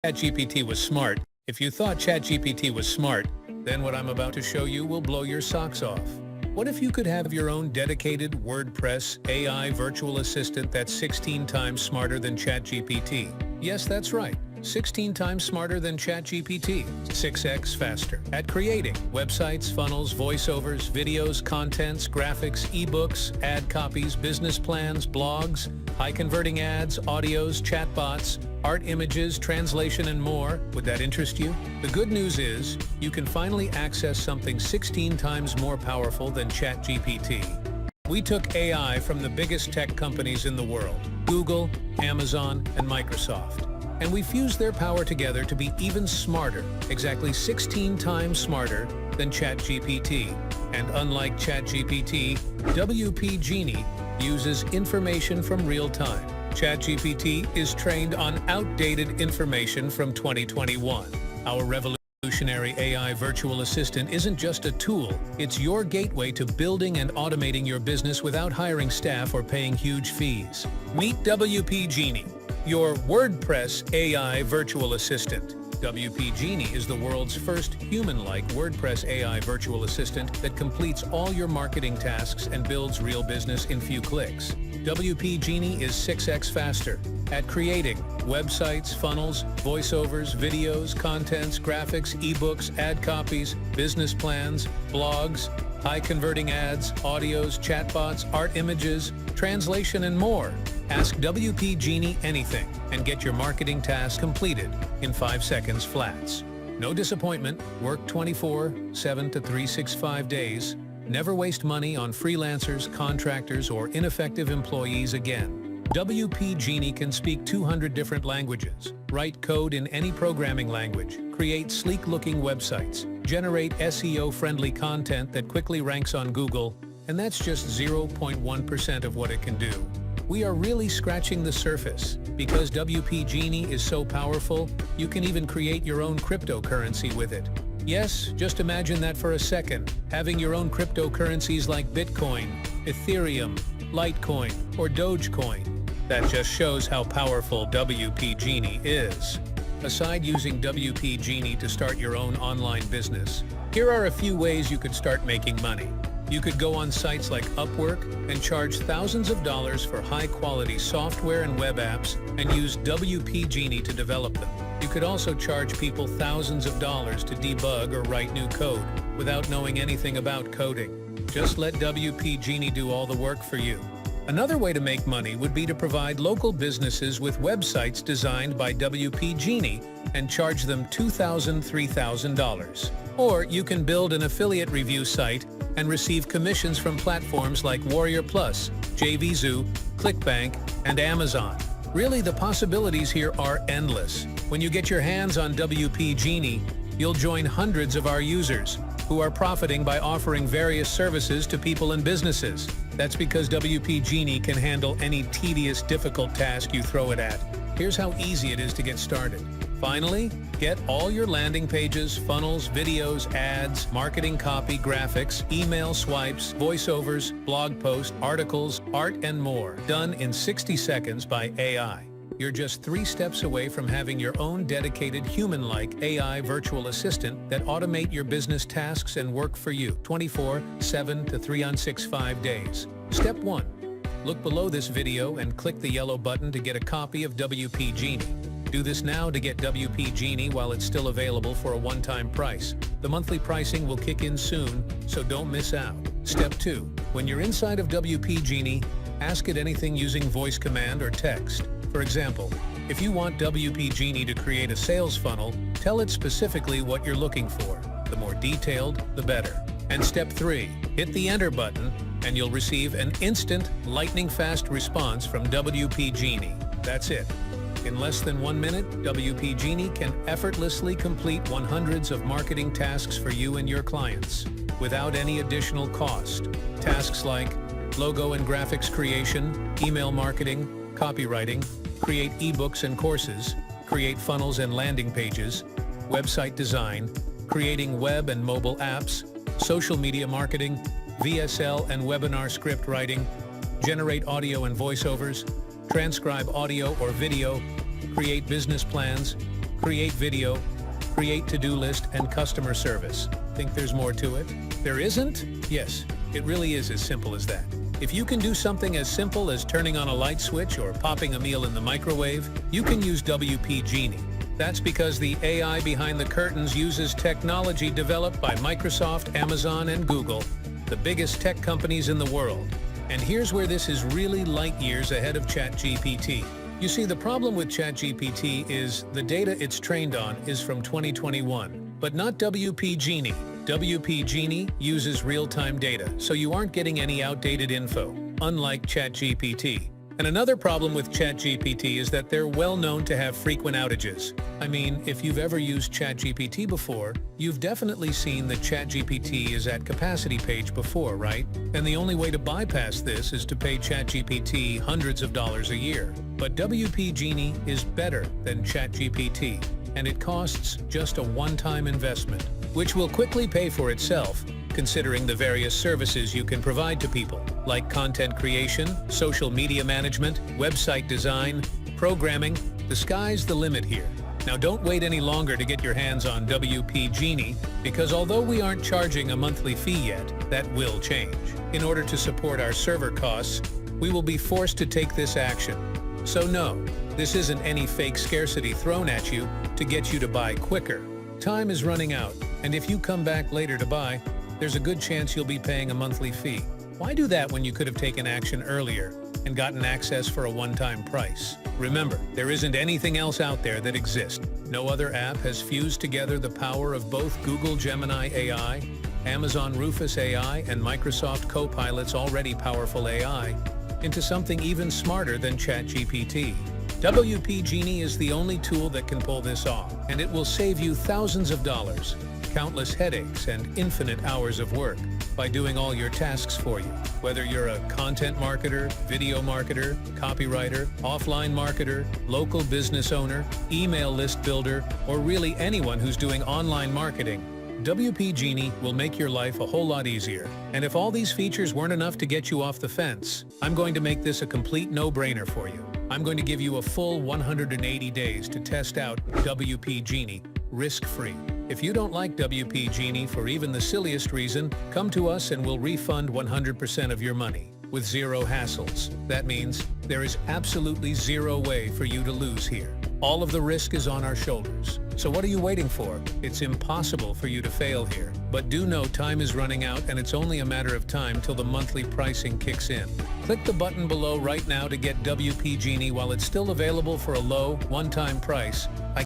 ChatGPT was smart. If you thought ChatGPT was smart, then what I'm about to show you will blow your socks off. What if you could have your own dedicated WordPress AI virtual assistant that's 16 times smarter than ChatGPT? Yes, that's right. 16 times smarter than ChatGPT, 6x faster at creating websites, funnels, voiceovers, videos, contents, graphics, ebooks, ad copies, business plans, blogs, high-converting ads, audios, chatbots, art, images, translation, and more. Would that interest you? The good news is, you can finally access something 16 times more powerful than ChatGPT. We took AI from the biggest tech companies in the world, Google, Amazon, and Microsoft. And we fused their power together to be even smarter, exactly 16 times smarter than ChatGPT. And unlike ChatGPT, WP Genie uses information from real time. ChatGPT is trained on outdated information from 2021. Our revolutionary AI virtual assistant isn't just a tool, it's your gateway to building and automating your business without hiring staff or paying huge fees. Meet WP Genie, your WordPress AI virtual assistant. WP Genie is the world's first human-like WordPress AI virtual assistant that completes all your marketing tasks and builds real business in few clicks. WP Genie is 6x faster at creating websites, funnels, voiceovers, videos, contents, graphics, ebooks, ad copies, business plans, blogs, high-converting ads, audios, chatbots, art, images, translation, and more. Ask WP Genie anything and get your marketing task completed in 5 seconds flats. No disappointment, work 24/7 to 365 days. Never waste money on freelancers, contractors, or ineffective employees again. WP Genie can speak 200 different languages, write code in any programming language, create sleek-looking websites, generate SEO-friendly content that quickly ranks on Google, and that's just 0.1% of what it can do. We are really scratching the surface. Because WP Genie is so powerful, you can even create your own cryptocurrency with it. Yes, just imagine that for a second, having your own cryptocurrencies like Bitcoin, Ethereum, Litecoin, or Dogecoin. That just shows how powerful WP Genie is. Aside using WP Genie to start your own online business, here are a few ways you could start making money. You could go on sites like Upwork and charge thousands of dollars for high-quality software and web apps and use WP Genie to develop them. You could also charge people thousands of dollars to debug or write new code without knowing anything about coding. Just let WP Genie do all the work for you. Another way to make money would be to provide local businesses with websites designed by WP Genie and charge them $2,000, $3,000. Or you can build an affiliate review site and receive commissions from platforms like Warrior Plus, JVZoo, ClickBank, and Amazon. Really, the possibilities here are endless. When you get your hands on WP Genie, you'll join hundreds of our users who are profiting by offering various services to people and businesses. That's because WP Genie can handle any tedious, difficult task you throw it at. Here's how easy it is to get started. Finally, get all your landing pages, funnels, videos, ads, marketing copy, graphics, email swipes, voiceovers, blog posts, articles, art, and more done in 60 seconds by AI. You're just 3 steps away from having your own dedicated human-like AI virtual assistant that automate your business tasks and work for you 24/7 to 365 days. Step 1. Look below this video and click the yellow button to get a copy of WP Genie. Do this now to get WP Genie while it's still available for a one-time price. The monthly pricing will kick in soon, so don't miss out. Step 2. When you're inside of WP Genie, ask it anything using voice command or text. For example, if you want WP Genie to create a sales funnel, tell it specifically what you're looking for. The more detailed, the better. And step 3. Hit the enter button, and you'll receive an instant, lightning-fast response from WP Genie. That's it. In less than 1 minute, WP Genie can effortlessly complete hundreds of marketing tasks for you and your clients without any additional cost. Tasks like logo and graphics creation, email marketing, copywriting, create ebooks and courses, create funnels and landing pages, website design, creating web and mobile apps, social media marketing, VSL and webinar script writing, generate audio and voiceovers, transcribe audio or video, create business plans, create video, create to-do list, and customer service. Think there's more to it? There isn't? Yes, it really is as simple as that. If you can do something as simple as turning on a light switch or popping a meal in the microwave, you can use WP Genie. That's because the AI behind the curtains uses technology developed by Microsoft, Amazon, and Google, the biggest tech companies in the world. And here's where this is really light years ahead of ChatGPT. You see, the problem with ChatGPT is the data it's trained on is from 2021, but not WP Genie. WP Genie uses real-time data, so you aren't getting any outdated info, unlike ChatGPT. And another problem with ChatGPT is that they're well known to have frequent outages. I mean, if you've ever used ChatGPT before, you've definitely seen that ChatGPT is at capacity page before, right? And the only way to bypass this is to pay ChatGPT hundreds of dollars a year. But WP Genie is better than ChatGPT, and it costs just a one-time investment, which will quickly pay for itself, considering the various services you can provide to people, like content creation, social media management, website design, programming. The sky's the limit here. Now don't wait any longer to get your hands on WP Genie, because although we aren't charging a monthly fee yet, that will change. In order to support our server costs, we will be forced to take this action. So no, this isn't any fake scarcity thrown at you to get you to buy quicker. Time is running out, and if you come back later to buy, there's a good chance you'll be paying a monthly fee. Why do that when you could have taken action earlier and gotten access for a one-time price? Remember, there isn't anything else out there that exists. No other app has fused together the power of both Google Gemini AI, Amazon Rufus AI, and Microsoft Copilot's already powerful AI into something even smarter than ChatGPT. WP Genie is the only tool that can pull this off, and it will save you thousands of dollars, countless headaches, and infinite hours of work by doing all your tasks for you. Whether you're a content marketer, video marketer, copywriter, offline marketer, local business owner, email list builder, or really anyone who's doing online marketing, WP Genie will make your life a whole lot easier. And if all these features weren't enough to get you off the fence, I'm going to make this a complete no-brainer for you. I'm going to give you a full 180 days to test out WP Genie, risk-free. If you don't like WP Genie for even the silliest reason, come to us and we'll refund 100% of your money, with zero hassles. That means there is absolutely zero way for you to lose here. All of the risk is on our shoulders. So what are you waiting for? It's impossible for you to fail here. But do know time is running out, and it's only a matter of time till the monthly pricing kicks in. Click the button below right now to get WP Genie while it's still available for a low, one-time price.